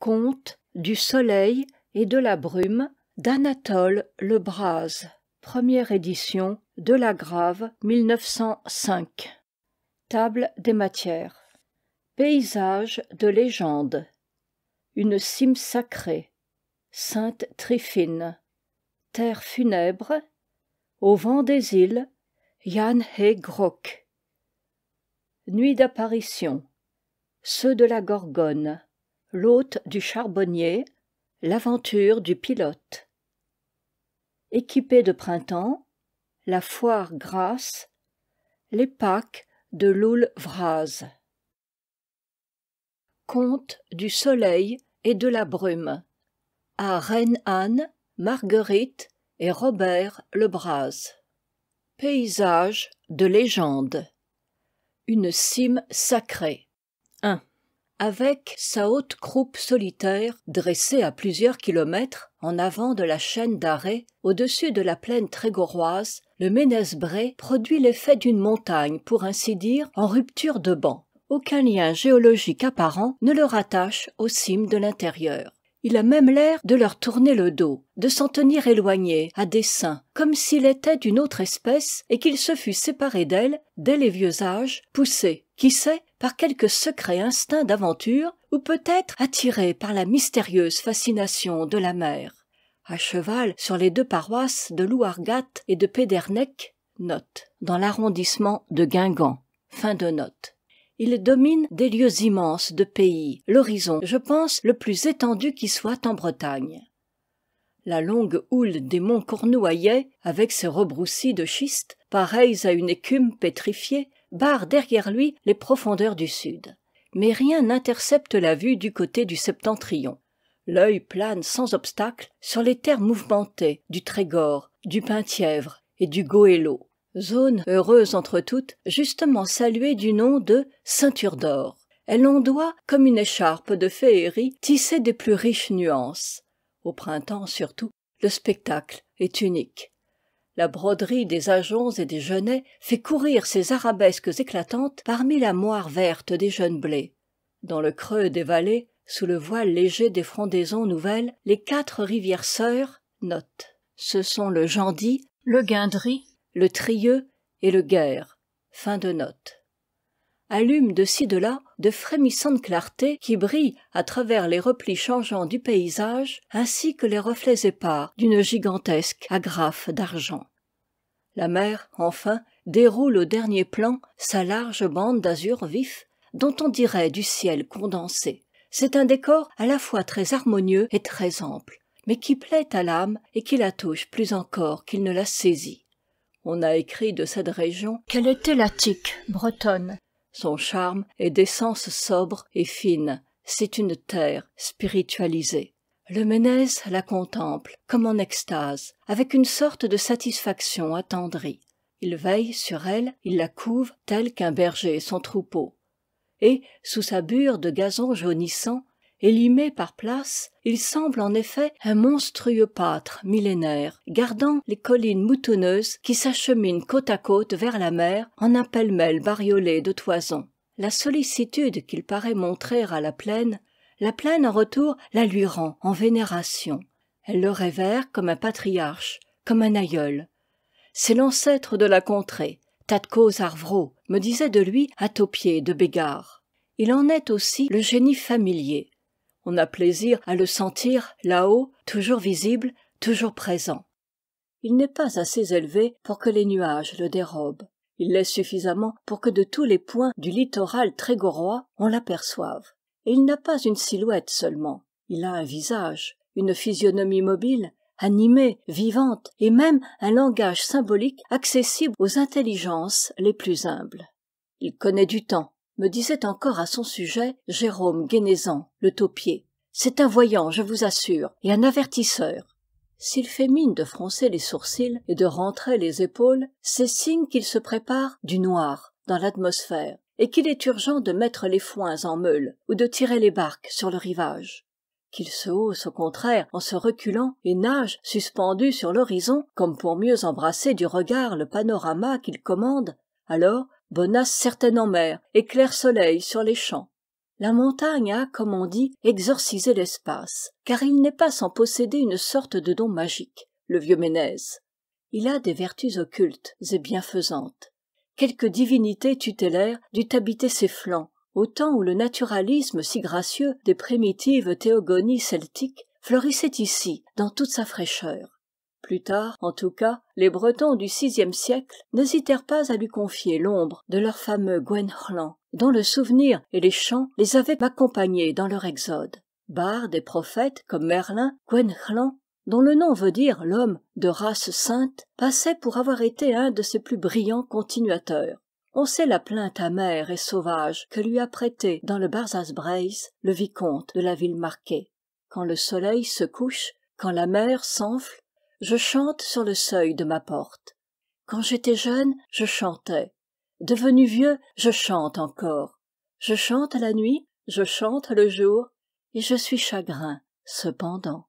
Conte du soleil et de la brume d'Anatole Lebras. Première édition, Delagrave, 1905. Table des matières. Paysage de légende. Une cime sacrée. Sainte Tryphine. Terre funèbre. Au vent des îles. Jan He Grok. Nuit d'apparition. Ceux de la Gorgone. L'hôte du charbonnier. L'aventure du pilote. Équipé de printemps. La foire grasse. Les Pâques de Loull Vraz. Conte du soleil et de la brume. À Reine Anne, Marguerite et Robert Lebras. Paysage de légende. Une cime sacrée. 1. Avec sa haute croupe solitaire, dressée à plusieurs kilomètres en avant de la chaîne d'Arrée, au-dessus de la plaine trégorroise, le Ménez-Bré produit l'effet d'une montagne, pour ainsi dire, en rupture de banc. Aucun lien géologique apparent ne le rattache aux cimes de l'intérieur. Il a même l'air de leur tourner le dos, de s'en tenir éloigné, à dessein, comme s'il était d'une autre espèce et qu'il se fût séparé d'elle, dès les vieux âges, poussé, qui sait, par quelque secret instinct d'aventure, ou peut-être attiré par la mystérieuse fascination de la mer. À cheval sur les deux paroisses de Louargat et de Pédernec, note, dans l'arrondissement de Guingamp, fin de note. Il domine des lieux immenses de pays, l'horizon, je pense, le plus étendu qui soit en Bretagne. La longue houle des monts Cornouaillais, avec ses rebroussis de schiste, pareils à une écume pétrifiée, barre derrière lui les profondeurs du sud. Mais rien n'intercepte la vue du côté du septentrion. L'œil plane sans obstacle sur les terres mouvementées du Trégor, du Penthièvre et du Goëlo. Zone heureuse entre toutes, justement saluée du nom de ceinture d'or. Elle ondoie comme une écharpe de féerie tissée des plus riches nuances. Au printemps surtout, le spectacle est unique. La broderie des ajoncs et des genêts fait courir ses arabesques éclatantes parmi la moire verte des jeunes blés. Dans le creux des vallées, sous le voile léger des frondaisons nouvelles, les 4 rivières sœurs, note. Ce sont le Gendy, le Guindry, le Trieux et le Guers. Fin de note. Allument de ci de là de frémissantes clartés qui brillent à travers les replis changeants du paysage ainsi que les reflets épars d'une gigantesque agrafe d'argent. La mer, enfin, déroule au dernier plan sa large bande d'azur vif dont on dirait du ciel condensé. C'est un décor à la fois très harmonieux et très ample, mais qui plaît à l'âme et qui la touche plus encore qu'il ne la saisit. On a écrit de cette région qu'elle était l'Attique bretonne. Son charme est d'essence sobre et fine. C'est une terre spiritualisée. Le Ménez la contemple comme en extase, avec une sorte de satisfaction attendrie. Il veille sur elle, il la couve tel qu'un berger son troupeau. Et, sous sa bure de gazon jaunissant, élimé par places, il semble en effet un monstrueux pâtre millénaire, gardant les collines moutonneuses qui s'acheminent côte à côte vers la mer en un pêle-mêle bariolé de toisons. La sollicitude qu'il paraît montrer à la plaine en retour la lui rend en vénération. Elle le révère comme un patriarche, comme un aïeul. C'est l'ancêtre de la contrée. Tatko Zarvro me disait de lui à Taupier de Bégard. Il en est aussi le génie familier. On a plaisir à le sentir là-haut, toujours visible, toujours présent. Il n'est pas assez élevé pour que les nuages le dérobent. Il l'est suffisamment pour que de tous les points du littoral trégorrois on l'aperçoive. Et il n'a pas une silhouette seulement. Il a un visage, une physionomie mobile, animée, vivante, et même un langage symbolique accessible aux intelligences les plus humbles. Il connaît du temps, me disait encore à son sujet Jérôme Guénézan, le taupier. C'est un voyant, je vous assure, et un avertisseur. S'il fait mine de froncer les sourcils et de rentrer les épaules, c'est signe qu'il se prépare du noir dans l'atmosphère, et qu'il est urgent de mettre les foins en meule ou de tirer les barques sur le rivage. Qu'il se hausse au contraire en se reculant et nage suspendu sur l'horizon comme pour mieux embrasser du regard le panorama qu'il commande, alors bonasse certaine en mer et clair soleil sur les champs. la montagne a, comme on dit, exorcisé l'espace, car il n'est pas sans posséder une sorte de don magique, le vieux Ménez. Il a des vertus occultes et bienfaisantes. Quelque divinité tutélaire dut habiter ses flancs, au temps où le naturalisme si gracieux des primitives théogonies celtiques florissait ici dans toute sa fraîcheur. Plus tard, en tout cas, les Bretons du VIe siècle n'hésitèrent pas à lui confier l'ombre de leur fameux Gwenc'hlan, dont le souvenir et les chants les avaient accompagnés dans leur exode. Bardes et prophètes comme Merlin, Gwenc'hlan, dont le nom veut dire l'homme de race sainte, passait pour avoir été un de ses plus brillants continuateurs. On sait la plainte amère et sauvage que lui a prêtée dans le Barzaz-Breise le vicomte de la ville marquée. Quand le soleil se couche, quand la mer s'enfle, je chante sur le seuil de ma porte. Quand j'étais jeune, je chantais. Devenu vieux, je chante encore. Je chante la nuit, je chante le jour, et je suis chagrin, cependant.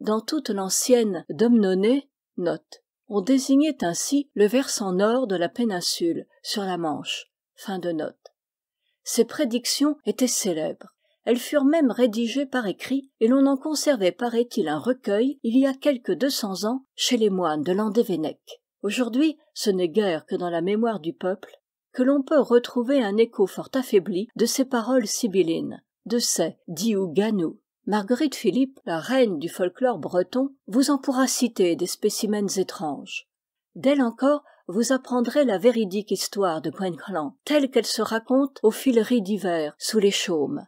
Dans toute l'ancienne Domnonée, note, on désignait ainsi le versant nord de la péninsule, sur la Manche. Fin de note. Ces prédictions étaient célèbres. Elles furent même rédigées par écrit, et l'on en conservait, paraît-il, un recueil, il y a quelque 200 ans, chez les moines de Landévennec. Aujourd'hui, ce n'est guère que dans la mémoire du peuple que l'on peut retrouver un écho fort affaibli de ces paroles sibyllines, de ces « Diou-Ganou ». Marguerite Philippe, la reine du folklore breton, vous en pourra citer des spécimens étranges. D'elle encore, vous apprendrez la véridique histoire de Gwenc'hlan, telle qu'elle se raconte aux fileries d'hiver sous les chaumes.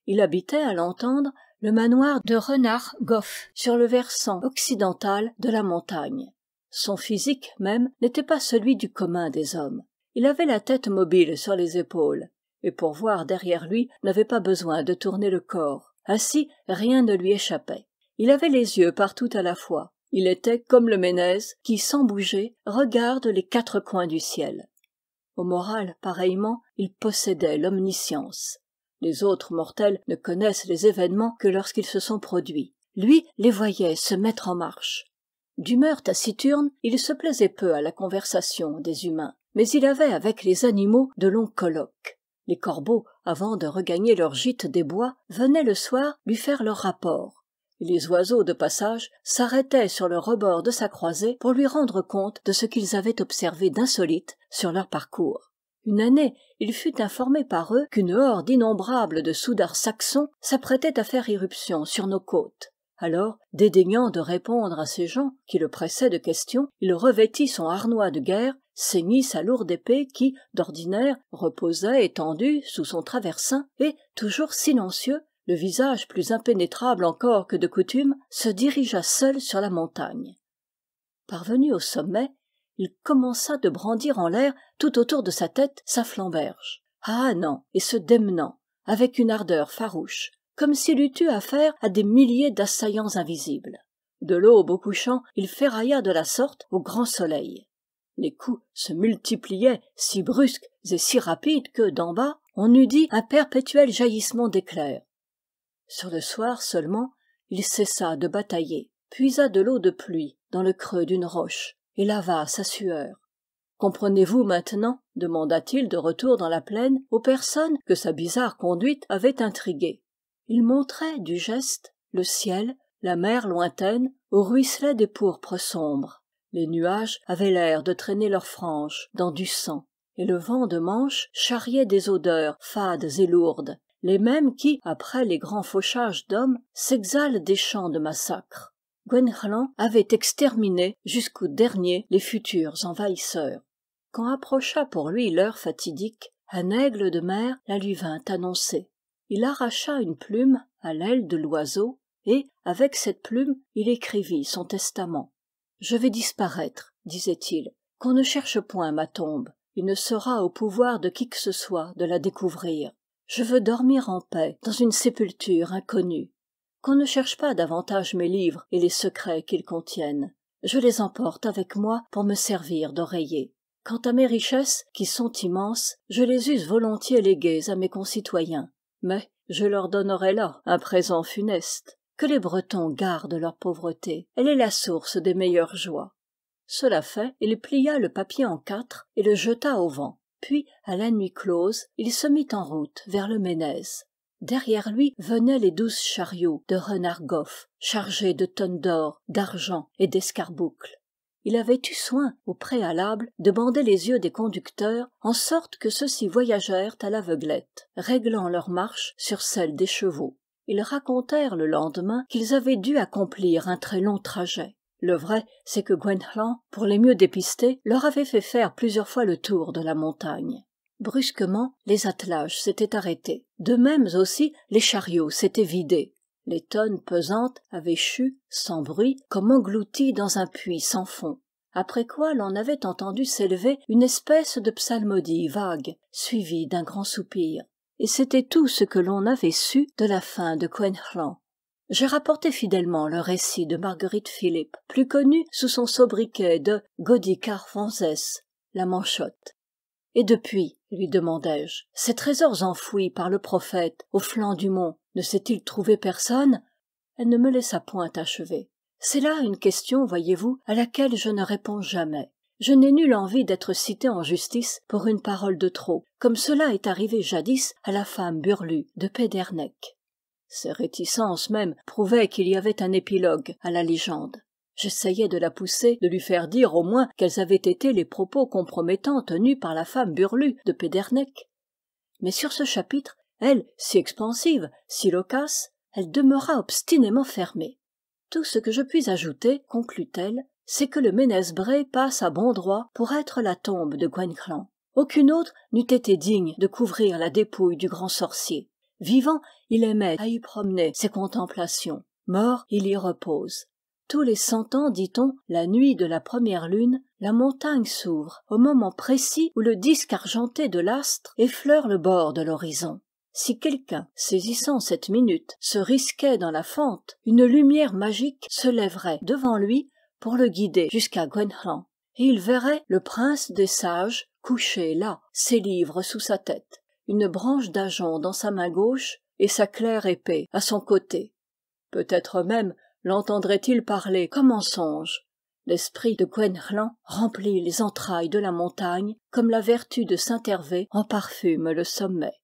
Il habitait, à l'entendre, le manoir de Renard Goff, sur le versant occidental de la montagne. Son physique même n'était pas celui du commun des hommes. Il avait la tête mobile sur les épaules, et pour voir derrière lui n'avait pas besoin de tourner le corps. Ainsi, rien ne lui échappait. Il avait les yeux partout à la fois. Il était comme le Ménez qui, sans bouger, regarde les 4 coins du ciel. Au moral, pareillement, il possédait l'omniscience. Les autres mortels ne connaissent les événements que lorsqu'ils se sont produits. Lui les voyait se mettre en marche. D'humeur taciturne, il se plaisait peu à la conversation des humains, mais il avait avec les animaux de longs colloques. Les corbeaux, avant de regagner leur gîte des bois, venaient le soir lui faire leur rapport. Et les oiseaux de passage s'arrêtaient sur le rebord de sa croisée pour lui rendre compte de ce qu'ils avaient observé d'insolite sur leur parcours. Une année, il fut informé par eux qu'une horde innombrable de soudards saxons s'apprêtait à faire irruption sur nos côtes. Alors, dédaignant de répondre à ces gens qui le pressaient de questions, il revêtit son harnois de guerre, ceignit sa lourde épée qui, d'ordinaire, reposait étendue sous son traversin, et, toujours silencieux, le visage plus impénétrable encore que de coutume, se dirigea seul sur la montagne. Parvenu au sommet, il commença de brandir en l'air, tout autour de sa tête, sa flamberge, hahannant et se démenant, avec une ardeur farouche, comme s'il eût eu affaire à des milliers d'assaillants invisibles. De l'aube au couchant, il ferrailla de la sorte au grand soleil. Les coups se multipliaient, si brusques et si rapides que, d'en bas, on eût dit un perpétuel jaillissement d'éclairs. Sur le soir seulement, il cessa de batailler, puisa de l'eau de pluie dans le creux d'une roche, et lava sa sueur. « Comprenez-vous maintenant » demanda-t-il de retour dans la plaine aux personnes que sa bizarre conduite avait intriguées. Il montrait du geste le ciel, la mer lointaine, où ruisselaient des pourpres sombres. Les nuages avaient l'air de traîner leurs franges dans du sang, et le vent de Manche charriait des odeurs fades et lourdes, les mêmes qui, après les grands fauchages d'hommes, s'exhalent des champs de massacre. Gwenc'hlan avait exterminé jusqu'au dernier les futurs envahisseurs. Quand approcha pour lui l'heure fatidique, un aigle de mer la lui vint annoncer. Il arracha une plume à l'aile de l'oiseau et, avec cette plume, il écrivit son testament. « Je vais disparaître, disait-il, qu'on ne cherche point ma tombe. Il ne sera au pouvoir de qui que ce soit de la découvrir. Je veux dormir en paix dans une sépulture inconnue. Qu'on ne cherche pas davantage mes livres et les secrets qu'ils contiennent. Je les emporte avec moi pour me servir d'oreiller. Quant à mes richesses, qui sont immenses, je les eusse volontiers léguées à mes concitoyens. Mais je leur donnerai là un présent funeste. Que les Bretons gardent leur pauvreté, elle est la source des meilleures joies. » Cela fait, il plia le papier en 4 et le jeta au vent. Puis, à la nuit close, il se mit en route vers le Ménez. Derrière lui venaient les 12 chariots de renard goff, chargés de tonnes d'or, d'argent et d'escarboucles. Il avait eu soin, au préalable, de bander les yeux des conducteurs, en sorte que ceux-ci voyagèrent à l'aveuglette, réglant leur marche sur celle des chevaux. Ils racontèrent le lendemain qu'ils avaient dû accomplir un très long trajet. Le vrai, c'est que Gwenc'hlan, pour les mieux dépister, leur avait fait faire plusieurs fois le tour de la montagne. Brusquement, les attelages s'étaient arrêtés. De même aussi, les chariots s'étaient vidés. Les tonnes pesantes avaient chu, sans bruit, comme englouties dans un puits sans fond. Après quoi l'on avait entendu s'élever une espèce de psalmodie vague, suivie d'un grand soupir. Et c'était tout ce que l'on avait su de la fin de Gwenc'hlan. J'ai rapporté fidèlement le récit de Marguerite Philippe, plus connue sous son sobriquet de Godichar Vanzès, la manchotte. « Et depuis, lui demandai-je, ces trésors enfouis par le prophète au flanc du mont, ne s'est-il trouvé personne ?» Elle ne me laissa point achever. C'est là une question, voyez-vous, à laquelle je ne réponds jamais. Je n'ai nulle envie d'être citée en justice pour une parole de trop, comme cela est arrivé jadis à la femme Burlu de Pédernec. Ses réticences même prouvaient qu'il y avait un épilogue à la légende. J'essayais de la pousser, de lui faire dire au moins quels avaient été les propos compromettants tenus par la femme Burlu de Pédernec. Mais sur ce chapitre, elle, si expansive, si loquace, elle demeura obstinément fermée. Tout ce que je puis ajouter, conclut-elle, c'est que le Ménez-Bré passe à bon droit pour être la tombe de Gwenc'hlan. Aucune autre n'eût été digne de couvrir la dépouille du grand sorcier. Vivant, il aimait à y promener ses contemplations. Mort, il y repose. Tous les 100 ans, dit-on, la nuit de la première lune, la montagne s'ouvre au moment précis où le disque argenté de l'astre effleure le bord de l'horizon. Si quelqu'un, saisissant cette minute, se risquait dans la fente, une lumière magique se lèverait devant lui pour le guider jusqu'à Gwenc'hlan, et il verrait le prince des sages couché là, ses livres sous sa tête, une branche d'ajonc dans sa main gauche et sa claire épée à son côté. Peut-être même l'entendrait-il parler comme en songe. L'esprit de Gwenc'hlan remplit les entrailles de la montagne comme la vertu de saint Hervé en parfume le sommet.